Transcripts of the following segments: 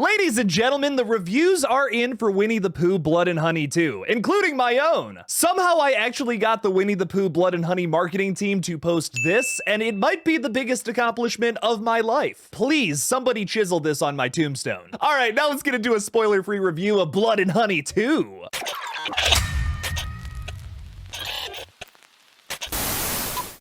Ladies and gentlemen, the reviews are in for Winnie the Pooh Blood and Honey 2, including my own. Somehow I actually got the Winnie the Pooh Blood and Honey marketing team to post this, and it might be the biggest accomplishment of my life. Please, somebody chisel this on my tombstone. All right, now let's get into a spoiler-free review of Blood and Honey 2.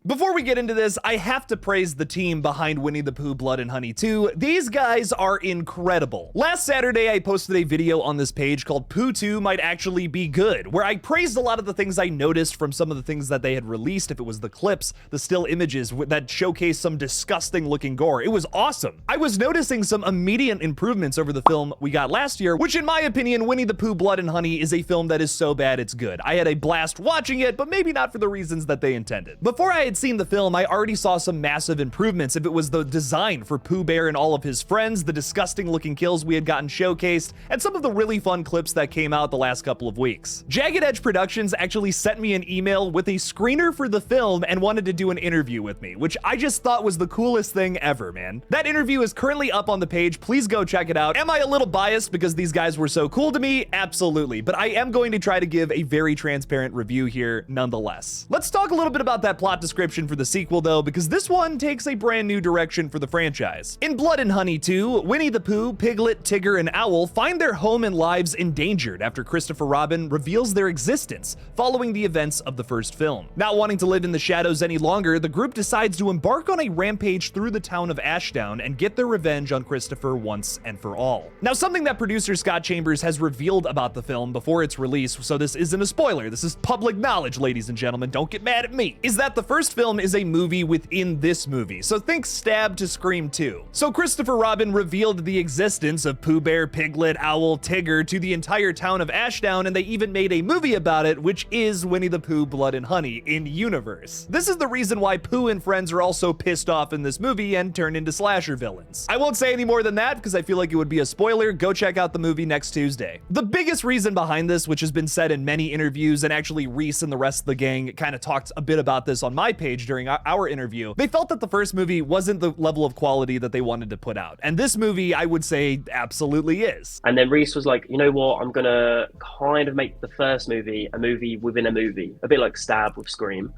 Before we get into this, I have to praise the team behind Winnie the Pooh Blood and Honey 2. These guys are incredible. Last Saturday, I posted a video on this page called Pooh 2 Might Actually Be Good, where I praised a lot of the things I noticed from some of the things that they had released, if it was the clips, the still images that showcased some disgusting looking gore. It was awesome. I was noticing some immediate improvements over the film we got last year, which in my opinion, Winnie the Pooh Blood and Honey is a film that is so bad it's good. I had a blast watching it, but maybe not for the reasons that they intended. Before I had seen the film, I already saw some massive improvements. If it was the design for Pooh Bear and all of his friends, the disgusting looking kills we had gotten showcased, and some of the really fun clips that came out the last couple of weeks. Jagged Edge Productions actually sent me an email with a screener for the film and wanted to do an interview with me, which I just thought was the coolest thing ever, man. That interview is currently up on the page. Please go check it out. Am I a little biased because these guys were so cool to me? Absolutely, but I am going to try to give a very transparent review here nonetheless. Let's talk a little bit about that plot description for the sequel though, because this one takes a brand new direction for the franchise. In Blood and Honey 2, Winnie the Pooh, Piglet, Tigger, and Owl find their home and lives endangered after Christopher Robin reveals their existence following the events of the first film. Not wanting to live in the shadows any longer, the group decides to embark on a rampage through the town of Ashdown and get their revenge on Christopher once and for all. Now, something that producer Scott Chambers has revealed about the film before its release, so this isn't a spoiler, this is public knowledge, ladies and gentlemen, don't get mad at me, is that the first film is a movie within this movie, so think Stab to Scream 2. So Christopher Robin revealed the existence of Pooh Bear, Piglet, Owl, Tigger to the entire town of Ashdown, and they even made a movie about it, which is Winnie the Pooh Blood and Honey in universe. This is the reason why Pooh and friends are all so pissed off in this movie and turn into slasher villains. I won't say any more than that because I feel like it would be a spoiler. Go check out the movie next Tuesday. The biggest reason behind this, which has been said in many interviews, and actually Reese and the rest of the gang kind of talked a bit about this on my page during our interview, they felt that the first movie wasn't the level of quality that they wanted to put out. And this movie, I would say, absolutely is. And then Reese was like, you know what, I'm gonna kind of make the first movie a movie within a movie, a bit like Stab with Scream.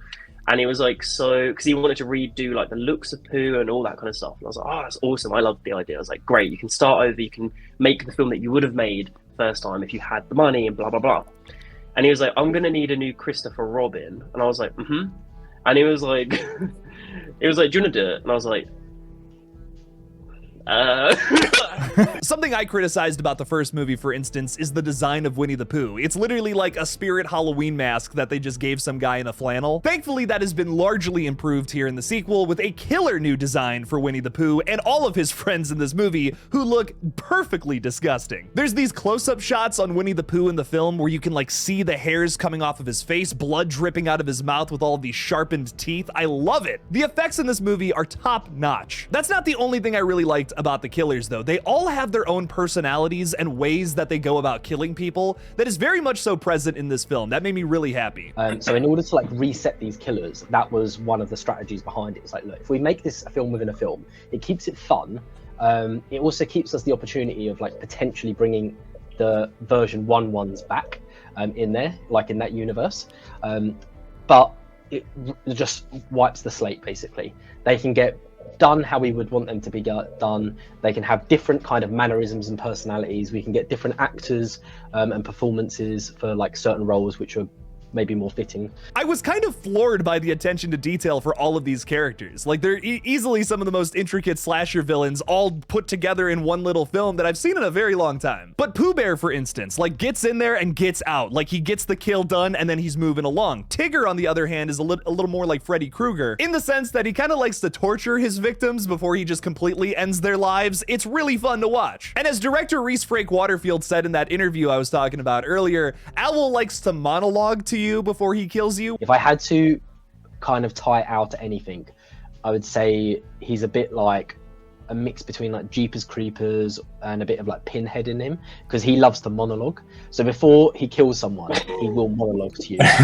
And he was like, so, because he wanted to redo like the looks of Pooh and all that kind of stuff. And I was like, oh, that's awesome. I love the idea. I was like, great, you can start over, you can make the film that you would have made first time if you had the money and blah, blah, blah. And he was like, I'm gonna need a new Christopher Robin. And I was like, mm-hmm. And he was like, do you want to do it? And I was like, Something I criticized about the first movie, for instance, is the design of Winnie the Pooh. It's literally like a spirit Halloween mask that they just gave some guy in a flannel. Thankfully, that has been largely improved here in the sequel with a killer new design for Winnie the Pooh and all of his friends in this movie who look perfectly disgusting. There's these close-up shots on Winnie the Pooh in the film where you can like see the hairs coming off of his face, blood dripping out of his mouth with all of these sharpened teeth. I love it. The effects in this movie are top-notch. That's not the only thing I really liked about the killers though. They all have their own personalities and ways that they go about killing people that is very much so present in this film. That made me really happy. So in order to like reset these killers, that was one of the strategies behind it. It's like, look, if we make this a film within a film, it keeps it fun. It also keeps us the opportunity of like potentially bringing the version 1/1s back in there, like in that universe. But it just wipes the slate basically. They can get done how we would want them to be done. They can have different kind of mannerisms and personalities. We can get different actors and performances for like certain roles which are maybe more fitting. I was kind of floored by the attention to detail for all of these characters. Like they're easily some of the most intricate slasher villains all put together in one little film that I've seen in a very long time. But Pooh Bear, for instance, like gets in there and gets out. Like he gets the kill done and then he's moving along. Tigger, on the other hand, is a little more like Freddy Krueger in the sense that he kind of likes to torture his victims before he just completely ends their lives. It's really fun to watch. And as director Reese Frake Waterfield said in that interview I was talking about earlier, Owl likes to monologue to you before he kills you. If I had to kind of tie Owl to anything, I would say he's a bit like a mix between like Jeepers Creepers, and a bit of like Pinhead in him, because he loves to monologue. So before he kills someone, he will monologue to you. That's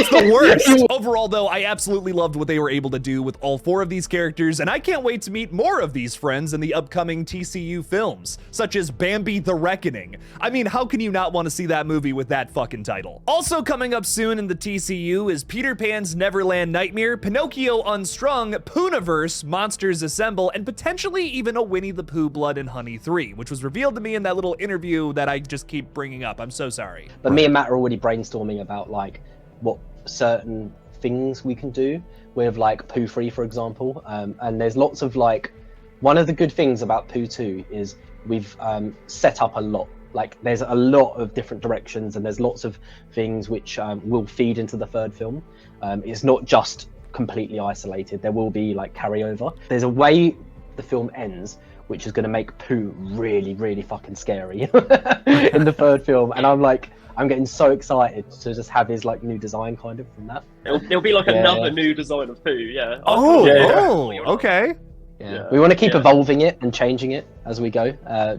the worst. Overall, though, I absolutely loved what they were able to do with all 4 of these characters, and I can't wait to meet more of these friends in the upcoming TCU films, such as Bambi the Reckoning. I mean, how can you not want to see that movie with that fucking title? Also coming up soon in the TCU is Peter Pan's Neverland Nightmare, Pinocchio Unstrung, Pooniverse, Monsters Assemble, and potentially even a Winnie the Pooh Blood and Honey 3, which was revealed to me in that little interview that I just keep bringing up. I'm so sorry. But me and Matt are already brainstorming about like what certain things we can do with like Pooh 3, for example. And there's lots of like, one of the good things about Pooh 2 is we've set up a lot. Like there's a lot of different directions, and there's lots of things which will feed into the third film. It's not just completely isolated. There will be like carryover. There's a way the film ends which is going to make Pooh really, really fucking scary in the third film, and I'm getting so excited to just have his like new design kind of from that. It'll be like another new design of Pooh, yeah. Okay. Yeah. We want to keep evolving it and changing it as we go,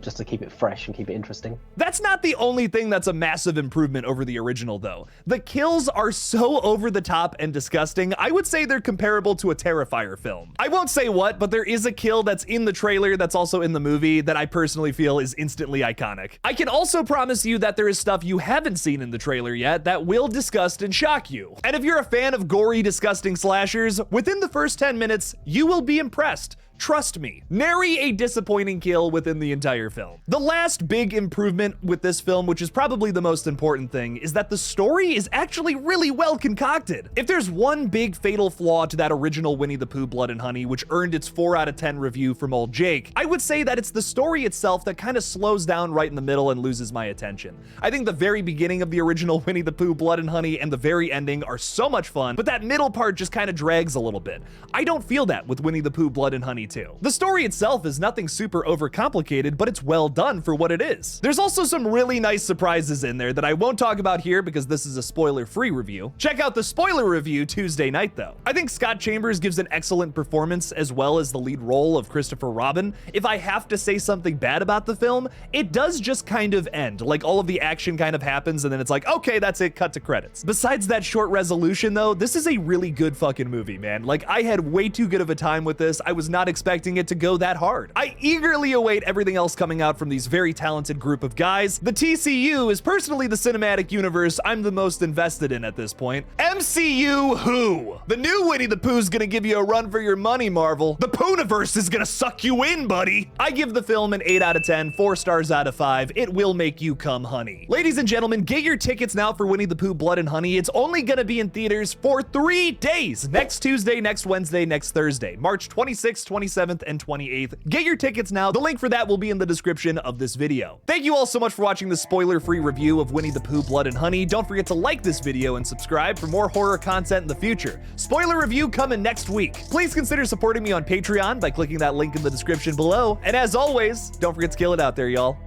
just to keep it fresh and keep it interesting. That's not the only thing that's a massive improvement over the original, though. The kills are so over the top and disgusting, I would say they're comparable to a Terrifier film. I won't say what, but there is a kill that's in the trailer that's also in the movie that I personally feel is instantly iconic. I can also promise you that there is stuff you haven't seen in the trailer yet that will disgust and shock you. And if you're a fan of gory, disgusting slashers, within the first 10 minutes, you will be impressed. Trust me, nary a disappointing kill within the entire film. The last big improvement with this film, which is probably the most important thing, is that the story is actually really well concocted. If there's one big fatal flaw to that original Winnie the Pooh Blood and Honey, which earned its 4 out of 10 review from old Jake, I would say that it's the story itself that kind of slows down right in the middle and loses my attention. I think the very beginning of the original Winnie the Pooh Blood and Honey and the very ending are so much fun, but that middle part just kind of drags a little bit. I don't feel that with Winnie the Pooh Blood and Honey 2. The story itself is nothing super overcomplicated, but it's well done for what it is. There's also some really nice surprises in there that I won't talk about here because this is a spoiler-free review. Check out the spoiler review Tuesday night, though. I think Scott Chambers gives an excellent performance as well as the lead role of Christopher Robin. If I have to say something bad about the film, it does just kind of end. Like, all of the action kind of happens and then it's like, okay, that's it, cut to credits. Besides that short resolution, though, this is a really good fucking movie, man. Like, I had way too good of a time with this. I was not expecting it to go that hard. I eagerly await everything else coming out from these very talented group of guys. The TCU is personally the cinematic universe I'm the most invested in at this point. MCU who? The new Winnie the Pooh's gonna give you a run for your money, Marvel. The Pooniverse is gonna suck you in, buddy. I give the film an 8 out of 10, 4 stars out of 5. It will make you come honey. Ladies and gentlemen, get your tickets now for Winnie the Pooh Blood and Honey. It's only gonna be in theaters for 3 days. Next Tuesday, next Wednesday, next Thursday, March 26th, 27th, and 28th. Get your tickets now. The link for that will be in the description of this video. Thank you all so much for watching this spoiler-free review of Winnie the Pooh Blood and Honey. Don't forget to like this video and subscribe for more horror content in the future. Spoiler review coming next week. Please consider supporting me on Patreon by clicking that link in the description below. And as always, don't forget to kill it out there, y'all.